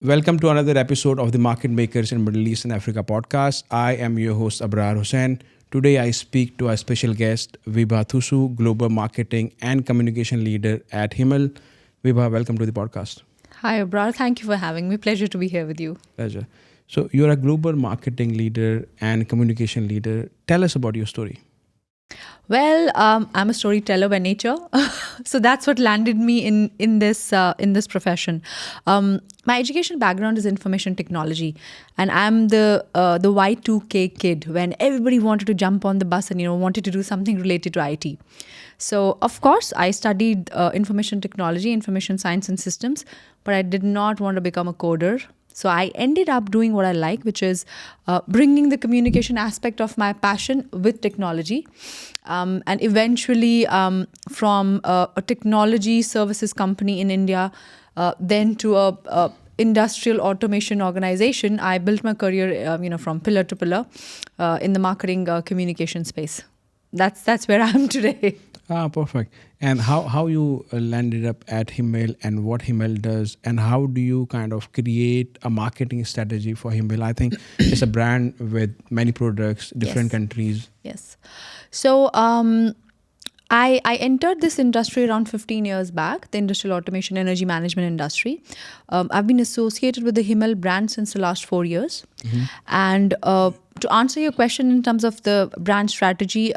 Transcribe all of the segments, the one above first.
Welcome to another episode of the Market Makers in Middle East and Africa podcast. I am your host Abrar Hussain. Today I speak to our special guest Vibha Thusu, Global Marketing and Communication Leader at Himmel. Vibha, welcome to the podcast. Hi, Abrar. Thank you for having me. Pleasure to be here with you. Pleasure. So you're a global marketing leader and communication leader. Tell us about your story. Well, I'm a storyteller by nature, so that's what landed me in this profession. My education background is information technology, and I'm the Y2K kid when everybody wanted to jump on the bus and wanted to do something related to IT. So of course, I studied information technology, information science, and systems, but I did not want to become a coder. So I ended up doing what I like, which is bringing the communication aspect of my passion with technology. And eventually from a technology services company in India, then to a industrial automation organization, I built my career, from pillar to pillar in the marketing communication space. That's where I am today. Perfect. And how you landed up at Himmel and what Himmel does and how do you kind of create a marketing strategy for Himmel? I think it's a brand with many products, different countries. Yes. So I entered this industry around 15 years back, the industrial automation energy management industry. I've been associated with the Himmel brand since the last 4 years. Mm-hmm. And to answer your question in terms of the brand strategy,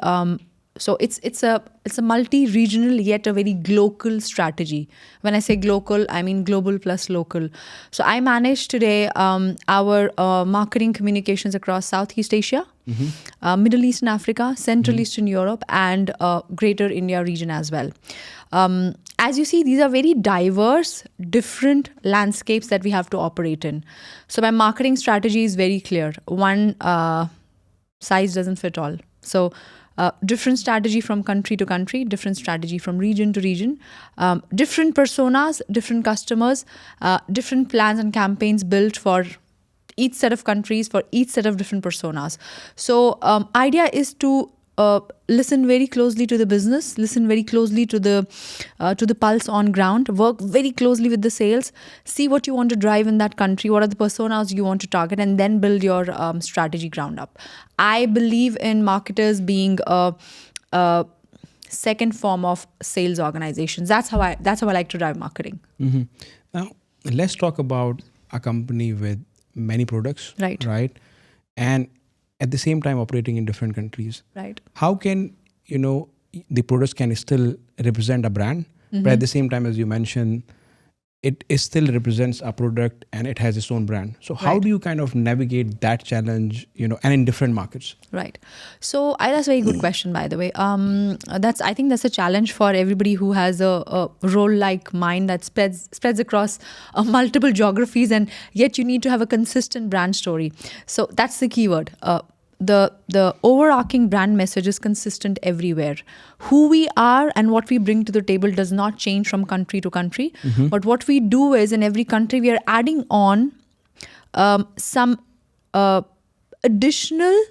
so it's a multi-regional yet a very global strategy. When I say global, I mean global plus local. So I manage today our marketing communications across Southeast Asia, Middle East and Africa, Central Eastern Europe, and Greater India region as well. As you see, these are very diverse, different landscapes that we have to operate in. So my marketing strategy is very clear. One size doesn't fit all. So different strategy from country to country, different strategy from region to region, different personas, different customers, different plans and campaigns built for each set of countries, for each set of different personas. So idea is to listen very closely to the business, listen very closely to the pulse on ground, work very closely with the sales, see what you want to drive in that country, what are the personas you want to target, and then build your strategy ground up. I believe in marketers being a second form of sales organizations. That's how I like to drive marketing. Mm-hmm. Now, let's talk about a company with many products, right? And at the same time operating in different countries. Right. How can, the products can still represent a brand, but at the same time, as you mentioned, it still represents a product and it has its own brand. So how do you kind of navigate that challenge, and in different markets? Right. So that's a very good question, by the way. I think that's a challenge for everybody who has a role like mine that spreads across multiple geographies, and yet you need to have a consistent brand story. So that's the keyword. The overarching brand message is consistent everywhere. Who we are and what we bring to the table does not change from country to country. Mm-hmm. But what we do is in every country we are adding on some additional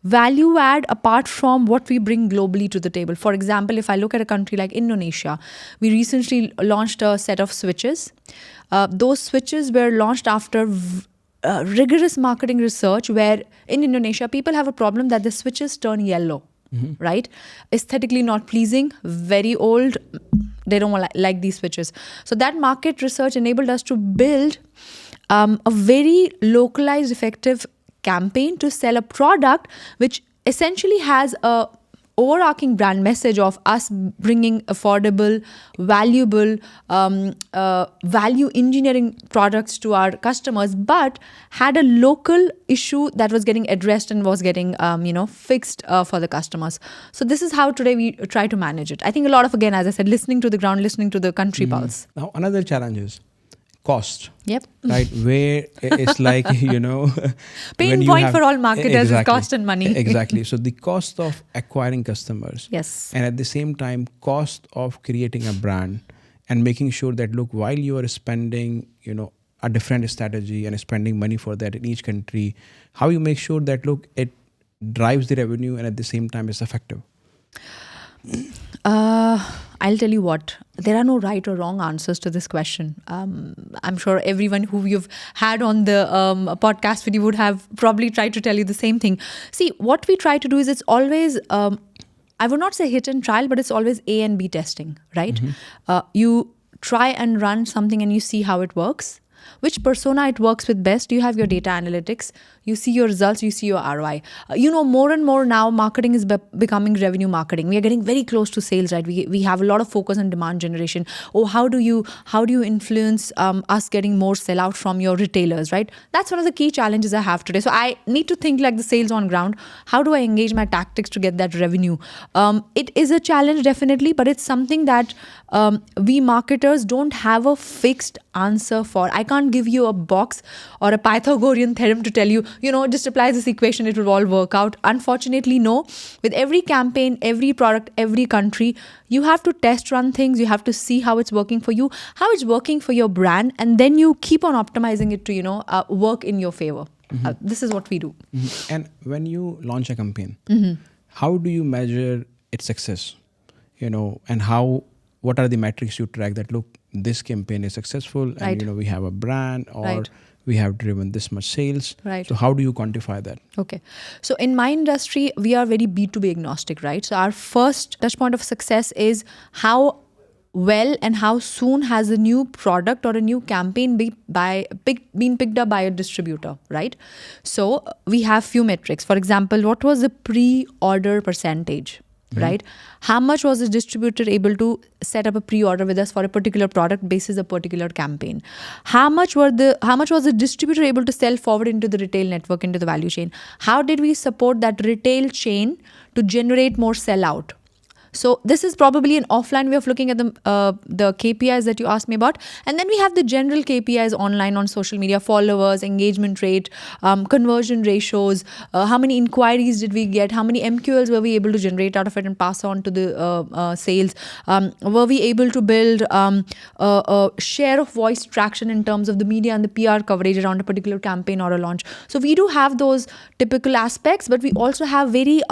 value add apart from what we bring globally to the table. For example, if I look at a country like Indonesia, we recently launched a set of switches. Those switches were launched after rigorous marketing research, where in Indonesia people have a problem that the switches turn yellow, right? Aesthetically not pleasing, very old. They don't like these switches. So that market research enabled us to build a very localized, effective campaign to sell a product which essentially has a overarching brand message of us bringing affordable, valuable, value engineering products to our customers, but had a local issue that was getting addressed and was getting, fixed for the customers. So this is how today we try to manage it. I think a lot of, again, as I said, listening to the ground, listening to the country pulse. Now, another challenge is cost. Yep. Right. Where it's like, pain point for all marketers is cost and money. Exactly. So the cost of acquiring customers. Yes. And at the same time, cost of creating a brand and making sure that, look, while you are spending, a different strategy and spending money for that in each country, how you make sure that, look, it drives the revenue and at the same time it's effective. I I'll tell you what, there are no right or wrong answers to this question. I'm sure everyone who you've had on the podcast with you would have probably tried to tell you the same thing. See, what we try to do is it's always, I would not say hit and trial, but it's always A and B testing, right? You try and run something and you see how it works. Which persona it works with best. You have your data analytics. You see your results. You see your ROI. More and more now, marketing is becoming revenue marketing. We are getting very close to sales, right? We have a lot of focus on demand generation. Oh, how do you influence us getting more sellout from your retailers, right? That's one of the key challenges I have today. So I need to think like the sales on ground. How do I engage my tactics to get that revenue? It is a challenge, definitely, but it's something that we marketers don't have a fixed answer for. I can't give you a box or a Pythagorean theorem to tell you, just apply this equation, it will all work out. Unfortunately, no. With every campaign, every product, every country, you have to test run things. You have to see how it's working for you, how it's working for your brand, and then you keep on optimizing it to, work in your favor. This is what we do. And when you launch a campaign, how do you measure its success? And what are the metrics you track that, look, this campaign is successful and we have a brand or we have driven this much sales. Right. So how do you quantify that? Okay. So in my industry, we are very B2B agnostic, right? So our first touch point of success is how well and how soon has a new product or a new campaign been picked up by a distributor, right? So we have few metrics. For example, what was the pre-order percentage? Right? How much was the distributor able to set up a pre-order with us for a particular product basis a particular campaign? How much was the distributor able to sell forward into the retail network, into the value chain? How did we support that retail chain to generate more sellout? So this is probably an offline way of looking at the KPIs that you asked me about. And then we have the general KPIs online on social media: followers, engagement rate, conversion ratios, how many inquiries did we get, how many MQLs were we able to generate out of it and pass on to the sales, were we able to build a share of voice traction in terms of the media and the PR coverage around a particular campaign or a launch. So we do have those typical aspects, but we also have very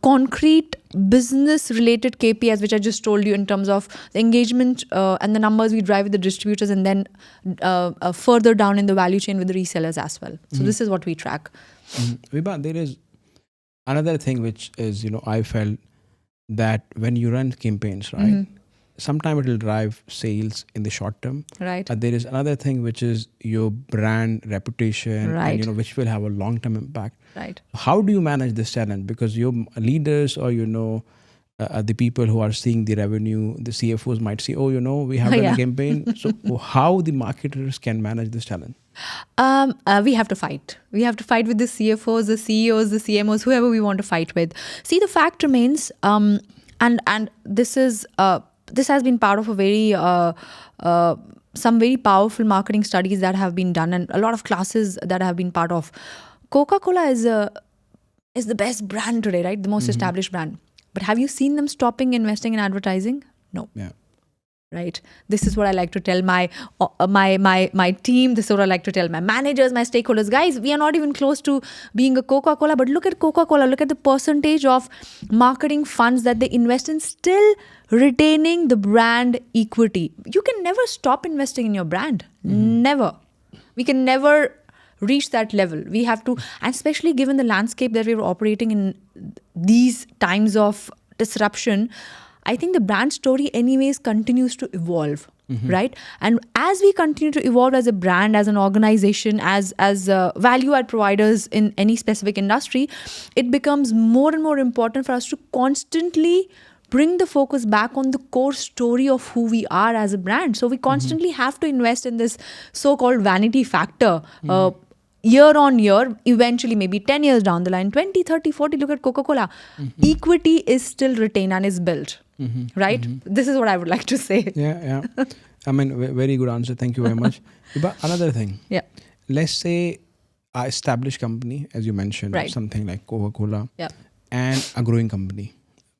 concrete business related KPIs, which I just told you in terms of the engagement and the numbers we drive with the distributors, and then further down in the value chain with the resellers as well. So this is what we track. Vibha, there is another thing which is, I felt that when you run campaigns, right, sometimes it will drive sales in the short term. Right. There is another thing which is your brand reputation, Right. and which will have a long-term impact. Right. How do you manage this challenge? Because your leaders or the people who are seeing the revenue, the CFOs might say, oh, we have done a campaign. So how the marketers can manage this challenge? We have to fight. We have to fight with the CFOs, the CEOs, the CMOs, whoever we want to fight with. See, the fact remains, and this is this has been part of a very some very powerful marketing studies that have been done, and a lot of classes that have been part of. Coca-Cola is the best brand today, right? The most established brand. But have you seen them stopping investing in advertising? No. Yeah. Right. This is what I like to tell my team. This is what I like to tell my managers, my stakeholders. Guys, we are not even close to being a Coca-Cola, but look at Coca-Cola. Look at the percentage of marketing funds that they invest in, still retaining the brand equity. You can never stop investing in your brand. Never. We can never reach that level. We have to, and especially given the landscape that we're operating in these times of disruption, I think the brand story anyways continues to evolve, right? And as we continue to evolve as a brand, as an organization, as value add providers in any specific industry, it becomes more and more important for us to constantly bring the focus back on the core story of who we are as a brand. So we constantly have to invest in this so-called vanity factor. Year on year, eventually maybe 10 years down the line, 20, 30, 40, look at Coca-Cola. Equity is still retained and is built, right? This is what I would like to say. Yeah. I mean, very good answer. Thank you very much. But another thing. Yeah. Let's say an established company, as you mentioned, Right. something like Coca-Cola, Yeah. and a growing company.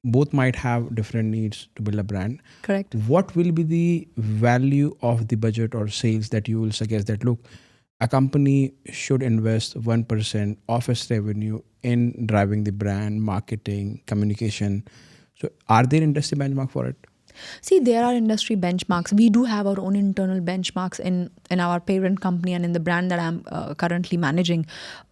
Both might have different needs to build a brand. Correct. What will be the value of the budget or sales that you will suggest that, look, a company should invest 1% of its revenue in driving the brand, marketing, communication? So are there industry benchmark for it? See, there are industry benchmarks. We do have our own internal benchmarks in our parent company and in the brand that I'm currently managing.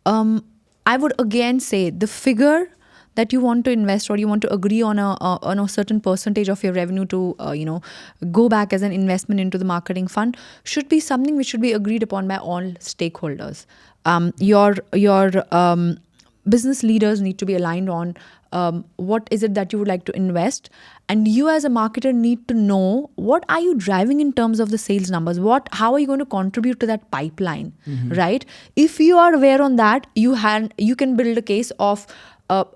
I would again say the figure that you want to invest or you want to agree on a certain percentage of your revenue to go back as an investment into the marketing fund should be something which should be agreed upon by all stakeholders. Your business leaders need to be aligned on what is it that you would like to invest, and you as a marketer need to know what are you driving in terms of the sales numbers, how are you going to contribute to that pipeline, right? If you are aware on that, you can build a case of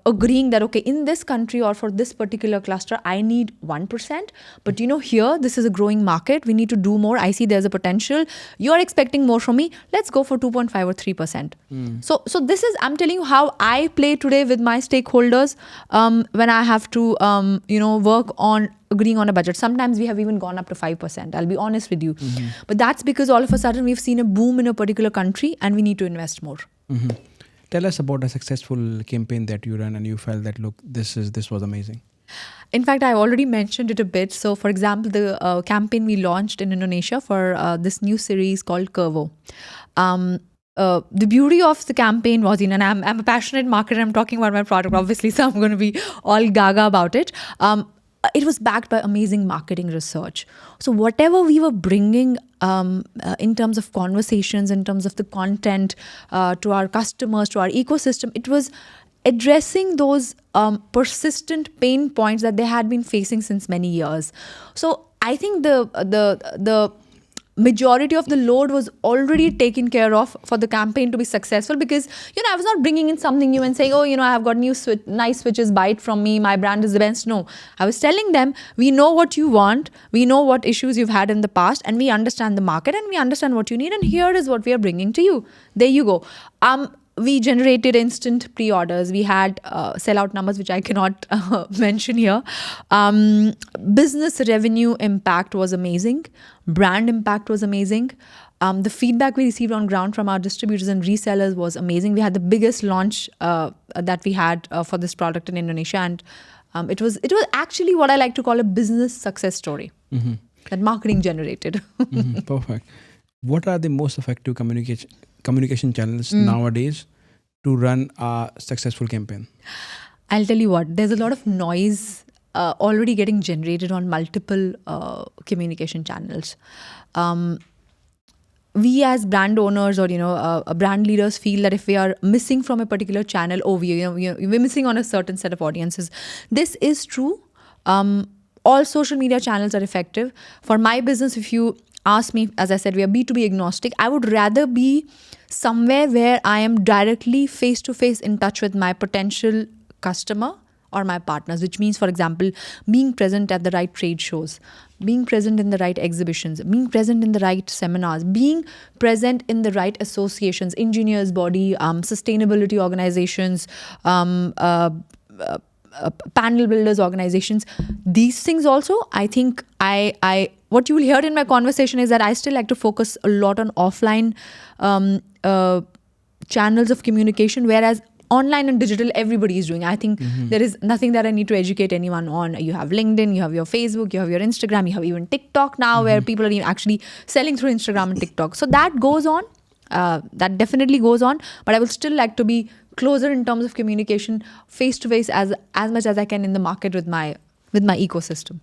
agreeing that, okay, in this country or for this particular cluster, I need 1%. But here, this is a growing market. We need to do more. I see there's a potential. You're expecting more from me. Let's go for 2.5 or 3%. So this is, I'm telling you how I play today with my stakeholders when I have to, work on agreeing on a budget. Sometimes we have even gone up to 5%. I'll be honest with you. But that's because all of a sudden we've seen a boom in a particular country and we need to invest more. Tell us about a successful campaign that you ran and you felt that, look, this was amazing. In fact, I already mentioned it a bit. So, for example, the campaign we launched in Indonesia for this new series called Curvo. The beauty of the campaign was, and I'm a passionate marketer, I'm talking about my product, obviously, so I'm going to be all gaga about it. It was backed by amazing marketing research. So whatever we were bringing in terms of conversations, in terms of the content to our customers, to our ecosystem, it was addressing those persistent pain points that they had been facing since many years. So I think the majority of the load was already taken care of for the campaign to be successful, because I was not bringing in something new and saying, oh, I have got nice switches, buy it from me, my brand is the best. No, I was telling them, we know what you want, we know what issues you've had in the past, and we understand the market and we understand what you need, and here is what we are bringing to you. There you go. We generated instant pre-orders. We had sellout numbers, which I cannot mention here. Business revenue impact was amazing. Brand impact was amazing. The feedback we received on ground from our distributors and resellers was amazing. We had the biggest launch that we had for this product in Indonesia. And it was actually what I like to call a business success story that marketing generated. Perfect. What are the most effective communication channels nowadays to run a successful campaign? I'll tell you what, there's a lot of noise already getting generated on multiple communication channels. We as brand owners or brand leaders feel that if we are missing from a particular channel, we're missing on a certain set of audiences. This is true. All social media channels are effective. For my business, if you ask me, as I said, we are B2B agnostic. I would rather be somewhere where I am directly face-to-face in touch with my potential customer or my partners, which means, for example, being present at the right trade shows, being present in the right exhibitions, being present in the right seminars, being present in the right associations, engineers body, sustainability organizations, panel builders organizations. These things also, I think what you will hear in my conversation is that I still like to focus a lot on offline channels of communication, whereas online and digital, everybody is doing. I think there is nothing that I need to educate anyone on. You have LinkedIn, you have your Facebook, you have your Instagram, you have even TikTok now, where people are actually selling through Instagram and TikTok. So that goes on. That definitely goes on. But I would still like to be closer in terms of communication, face to face, as much as I can in the market with my ecosystem.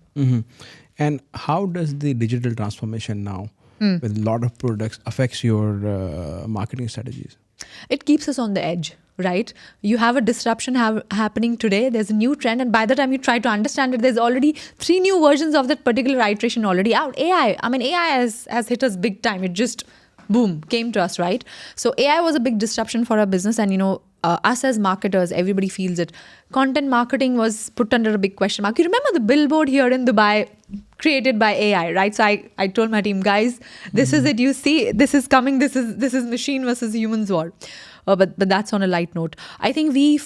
And how does the digital transformation now with a lot of products affects your marketing strategies? It keeps us on the edge, right? You have a disruption happening today. There's a new trend. And by the time you try to understand it, there's already 3 new versions of that particular iteration already out. AI has hit us big time. It just, boom, came to us, right? So AI was a big disruption for our business. And, us as marketers, everybody feels it. Content marketing was put under a big question mark. You remember the billboard here in Dubai created by AI, right? So I told my team, guys, this is it. You see, this is coming. This is machine versus humans war. But that's on a light note. I think in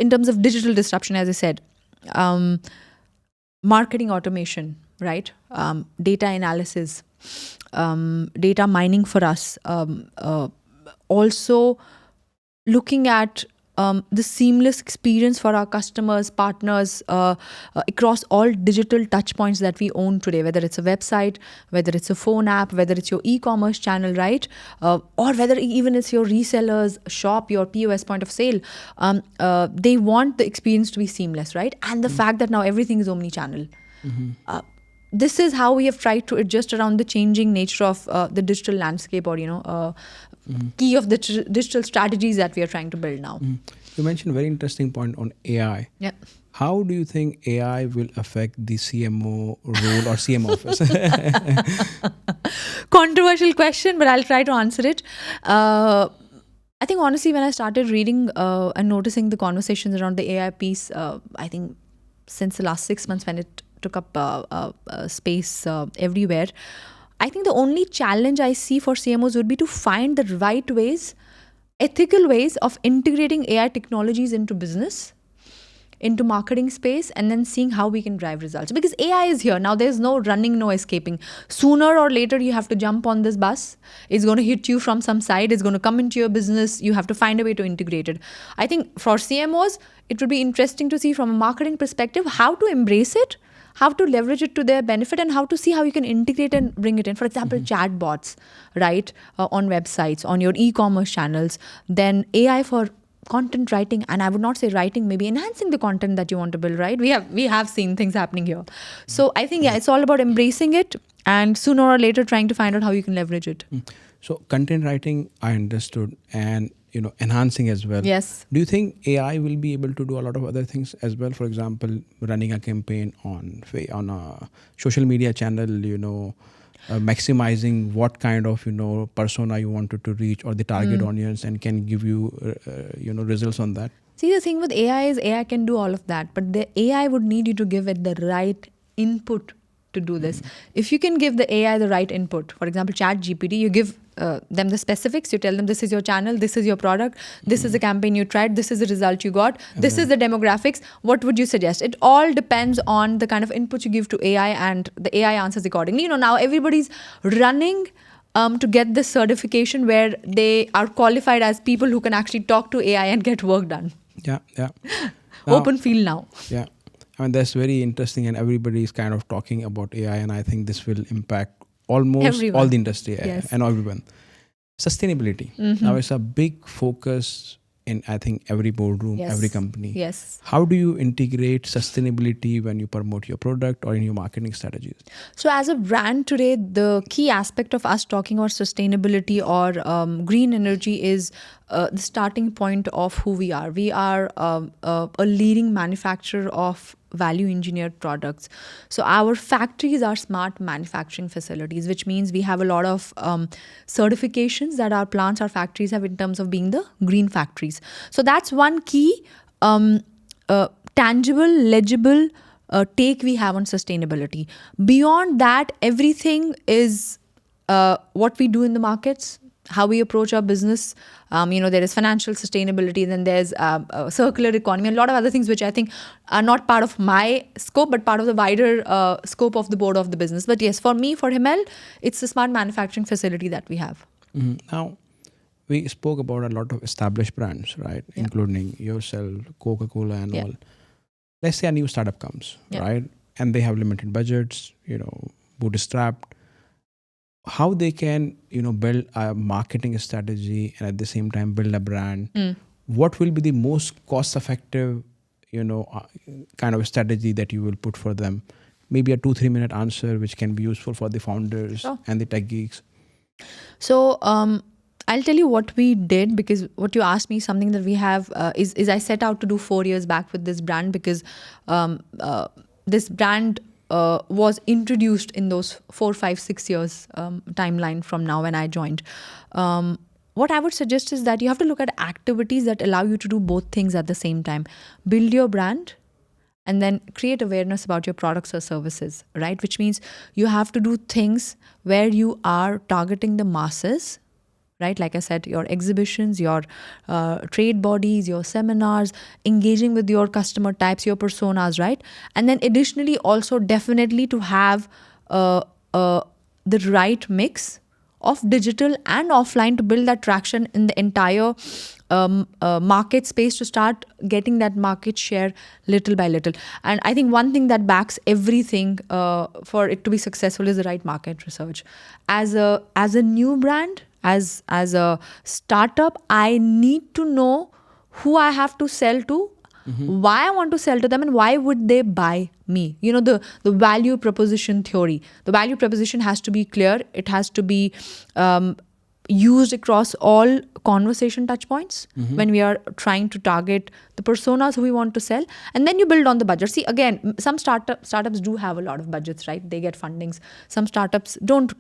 terms of digital disruption, as I said, marketing automation, right? Data analysis, data mining for us. Also looking at the seamless experience for our customers, partners, across all digital touch points that we own today, whether it's a website, whether it's a phone app, whether it's your e-commerce channel, right? Or whether even it's your resellers shop, your POS point of sale. They want the experience to be seamless, right? And the fact that now everything is omni-channel. This is how we have tried to adjust around the changing nature of the digital landscape, or key of the digital strategies that we are trying to build now. You mentioned a very interesting point on AI. Yeah. How do you think AI will affect the CMO role or CM office? Controversial question, but I'll try to answer it. I think honestly, when I started reading and noticing the conversations around the AI piece, I think since the last 6 months when it took up space everywhere, I think the only challenge I see for CMOs would be to find the right ways, ethical ways of integrating AI technologies into business, into marketing space, and then seeing how we can drive results. Because AI is here. Now there's no running, no escaping. Sooner or later, you have to jump on this bus. It's going to hit you from some side. It's going to come into your business. You have to find a way to integrate it. I think for CMOs, it would be interesting to see from a marketing perspective how to embrace it, how to leverage it to their benefit, and how to see how you can integrate and bring it in. For example, chatbots, right, on websites, on your e-commerce channels, then AI for content writing, and I would not say writing, maybe enhancing the content that you want to build, right? We have seen things happening here. So I think, it's all about embracing it and sooner or later trying to find out how you can leverage it. So content writing, I understood, and enhancing as well. Yes. Do you think AI will be able to do a lot of other things as well? For example, running a campaign on a social media channel, maximizing what kind of persona you wanted to reach or the target audience, and can give you results on that. See, the thing with AI is AI can do all of that, but the AI would need you to give it the right input to do this. If you can give the AI the right input, for example, ChatGPT, you give them the specifics, you tell them this is your channel, this is your product, this is the campaign you tried, this is the result you got, this is the demographics, what would you suggest? It all depends on the kind of input you give to AI, and the AI answers accordingly. Now everybody's running to get this certification where they are qualified as people who can actually talk to AI and get work done. Yeah. Open field now. Yeah. I mean, that's very interesting, and everybody is kind of talking about AI, and I think this will impact almost everyone. All the industry. Yes. And everyone. Sustainability. Now it's a big focus in, I think, every boardroom, Yes. every company. Yes. How do you integrate sustainability when you promote your product or in your marketing strategies? So as a brand today, the key aspect of us talking about sustainability or green energy is the starting point of who we are. We are a leading manufacturer of value engineered products. So our factories are smart manufacturing facilities, which means we have a lot of certifications that our plants, our factories have in terms of being the green factories. So that's one key tangible, legible take we have on sustainability. Beyond that, everything is what we do in the markets, how we approach our business. There is financial sustainability, then there's circular economy, a lot of other things which I think are not part of my scope, but part of the wider scope of the board of the business. But yes, for me, for Himmel, it's the smart manufacturing facility that we have. Now, we spoke about a lot of established brands, right? Yeah. Including yourself, Coca-Cola and all. Let's say a new startup comes, Yeah. right? And they have limited budgets, bootstrapped. How they can, build a marketing strategy and at the same time build a brand. What will be the most cost-effective, kind of strategy that you will put for them? Maybe a 2-3 minute answer which can be useful for the founders and the tech geeks. So I'll tell you what we did, because what you asked me, something that we have is I set out to do 4 years back with this brand, because this brand was introduced in those 4, 5, 6 years timeline from now when I joined. What I would suggest is that you have to look at activities that allow you to do both things at the same time. Build your brand and then create awareness about your products or services, right? Which means you have to do things where you are targeting the masses, right? Like I said, your exhibitions, your trade bodies, your seminars, engaging with your customer types, your personas, right? And then additionally, also definitely to have the right mix of digital and offline to build that traction in the entire market space to start getting that market share little by little. And I think one thing that backs everything for it to be successful is the right market research. As a new brand, as a startup, I need to know who I have to sell to, why I want to sell to them, and why would they buy me. The value proposition theory. The value proposition has to be clear. It has to be used across all conversation touch points when we are trying to target the personas who we want to sell, and then you build on the budget. See, again, some startups do have a lot of budgets, right? They get fundings. Some startups don't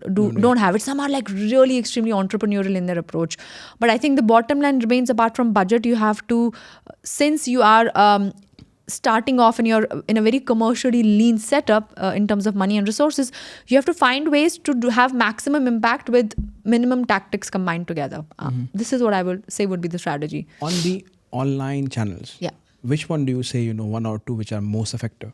have it. Some are like really extremely entrepreneurial in their approach. But I think the bottom line remains, apart from budget, you have to, since you are starting off and you're in a very commercially lean setup in terms of money and resources, you have to find ways to have maximum impact with minimum tactics combined together. This is what I would say would be the strategy. On the online channels, which one do you say, one or two which are most effective?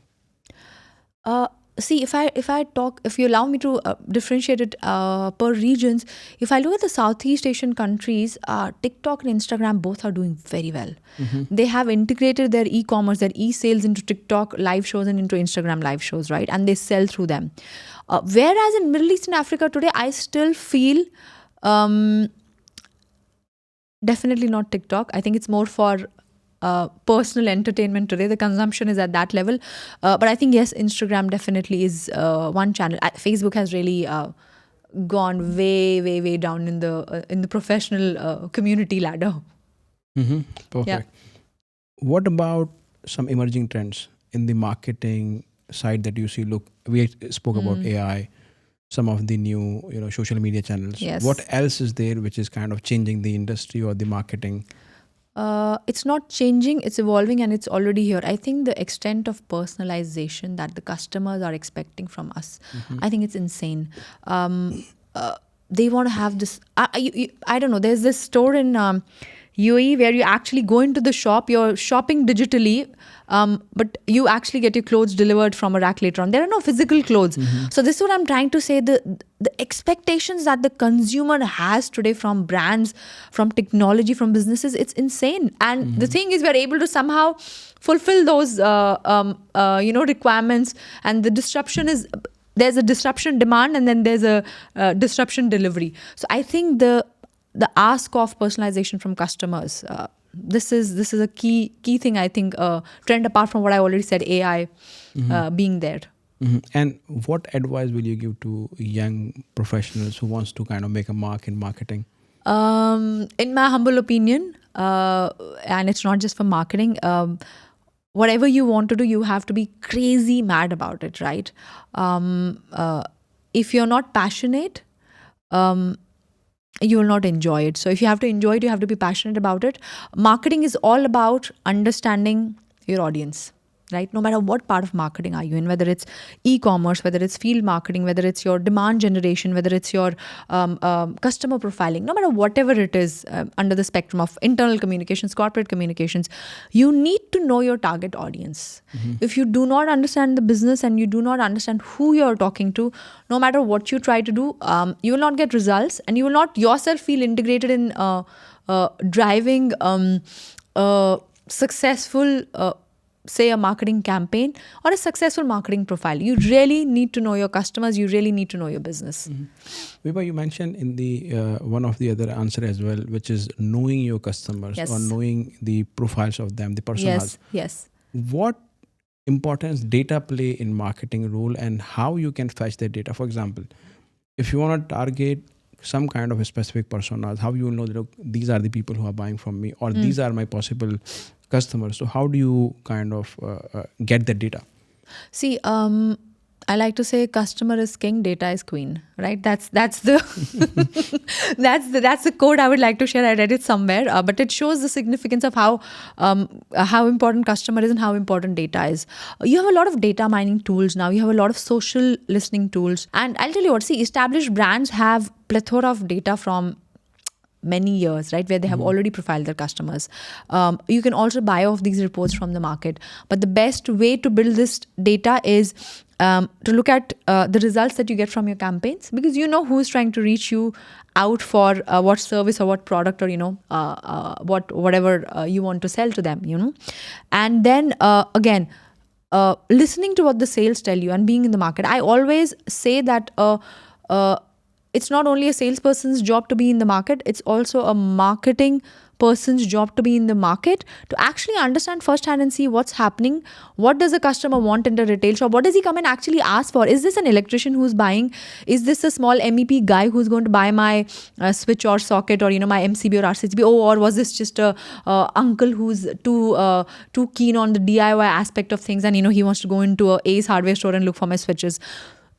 See, if you allow me to differentiate it per regions, if I look at the Southeast Asian countries, TikTok and Instagram both are doing very well. They have integrated their e-commerce, their e-sales into TikTok live shows and into Instagram live shows, right? And they sell through them. Whereas in Middle East and Africa today, I still feel definitely not TikTok. I think it's more for personal entertainment today. The consumption is at that level. But I think, yes, Instagram definitely is one channel. Facebook has really gone way, way, way down in the professional community ladder. Perfect. Yeah. What about some emerging trends in the marketing side that you see? Look, we spoke about AI, some of the new social media channels. Yes. What else is there which is kind of changing the industry or the marketing? It's not changing, it's evolving, and it's already here. I think the extent of personalization that the customers are expecting from us, I think it's insane. They want to have this, I don't know, there's this store in UAE where you actually go into the shop, you're shopping digitally, but you actually get your clothes delivered from a rack later on. There are no physical clothes. So this is what I'm trying to say. The expectations that the consumer has today from brands, from technology, from businesses, it's insane. And the thing is, we're able to somehow fulfill those requirements. And the disruption is, there's a disruption demand, and then there's a disruption delivery. So I think the ask of personalization from customers, this is a key thing, I think, trend apart from what I already said, AI being there. And what advice will you give to young professionals who wants to kind of make a mark in marketing? In my humble opinion, and it's not just for marketing, whatever you want to do, you have to be crazy mad about it, right? If you're not passionate, you will not enjoy it. So if you have to enjoy it, you have to be passionate about it. Marketing is all about understanding your audience, right? No matter what part of marketing are you in, whether it's e-commerce, whether it's field marketing, whether it's your demand generation, whether it's your customer profiling, no matter whatever it is under the spectrum of internal communications, corporate communications, you need to know your target audience. If you do not understand the business and you do not understand who you're talking to, no matter what you try to do, you will not get results, and you will not yourself feel integrated in driving successful say a marketing campaign or a successful marketing profile. You really need to know your customers. You really need to know your business. Vibha, you mentioned in the one of the other answer as well, which is knowing your customers or knowing the profiles of them, the personas. Yes. What importance data play in marketing role, and how you can fetch that data? For example, if you want to target some kind of a specific personas, how you will know that, look, these are the people who are buying from me, or these are my possible customers. So how do you kind of get that data? See, I like to say customer is king, data is queen, right? That's the that's the code I would like to share. I read it somewhere, but it shows the significance of how important customer is and how important data is. You have a lot of data mining tools now. You have a lot of social listening tools, and I'll tell you what. See, established brands have plethora of data from many years, right, where they have already profiled their customers. You can also buy off these reports from the market. But the best way to build this data is to look at the results that you get from your campaigns, because you know who's trying to reach you out for what service or what product, or whatever you want to sell to them, and then again, listening to what the sales tell you and being in the market. I always say that it's not only a salesperson's job to be in the market, it's also a marketing person's job to be in the market, to actually understand firsthand and see what's happening. What does a customer want in the retail shop? What does he come and actually ask for? Is this an electrician who's buying? Is this a small MEP guy who's going to buy my switch or socket, or my MCB or RCCB? Or was this just a uncle who's too keen on the DIY aspect of things, and he wants to go into a Ace hardware store and look for my switches?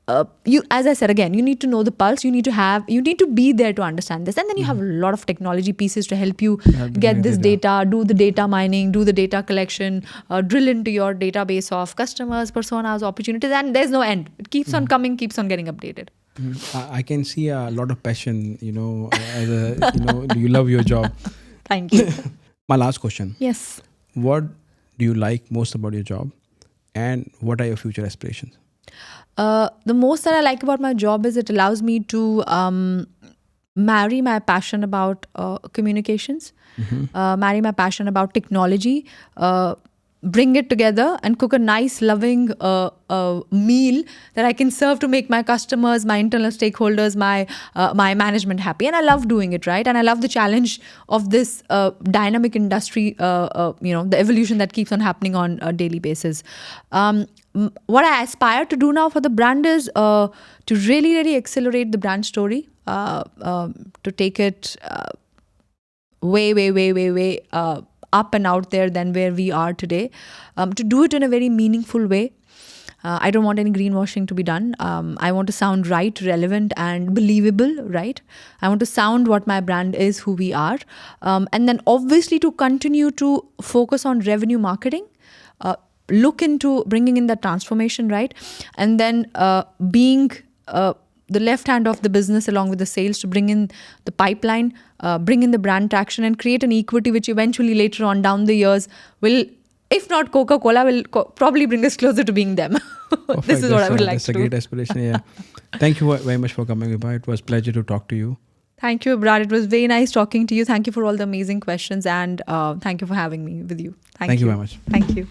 As I said again, you need to know the pulse. You need to be there to understand this, and then you have a lot of technology pieces to help you get this data, do the data mining, do the data collection, drill into your database of customers, personas, opportunities, and there's no end. It keeps on coming, keeps on getting updated. I can see a lot of passion. You love your job. Thank you. My last question. Yes. What do you like most about your job, and what are your future aspirations? The most that I like about my job is it allows me to marry my passion about communications, marry my passion about technology, bring it together and cook a nice, loving meal that I can serve to make my customers, my internal stakeholders, my management happy. And I love doing it, right? And I love the challenge of this dynamic industry, the evolution that keeps on happening on a daily basis. What I aspire to do now for the brand is to really, really accelerate the brand story, to take it way up and out there than where we are today, to do it in a very meaningful way. I don't want any greenwashing to be done. I want to sound right, relevant, and believable, right? I want to sound what my brand is, who we are. And then obviously to continue to focus on revenue marketing, look into bringing in that transformation, right? And then being the left hand of the business along with the sales to bring in the pipeline, bring in the brand traction, and create an equity which eventually later on down the years will, if not Coca-Cola, will probably bring us closer to being them. This is what I would like to do. That's a great aspiration, yeah. Thank you very much for coming, Vibha. It was a pleasure to talk to you. Thank you, Brad. It was very nice talking to you. Thank you for all the amazing questions, and thank you for having me with you. Thank you very much. Thank you.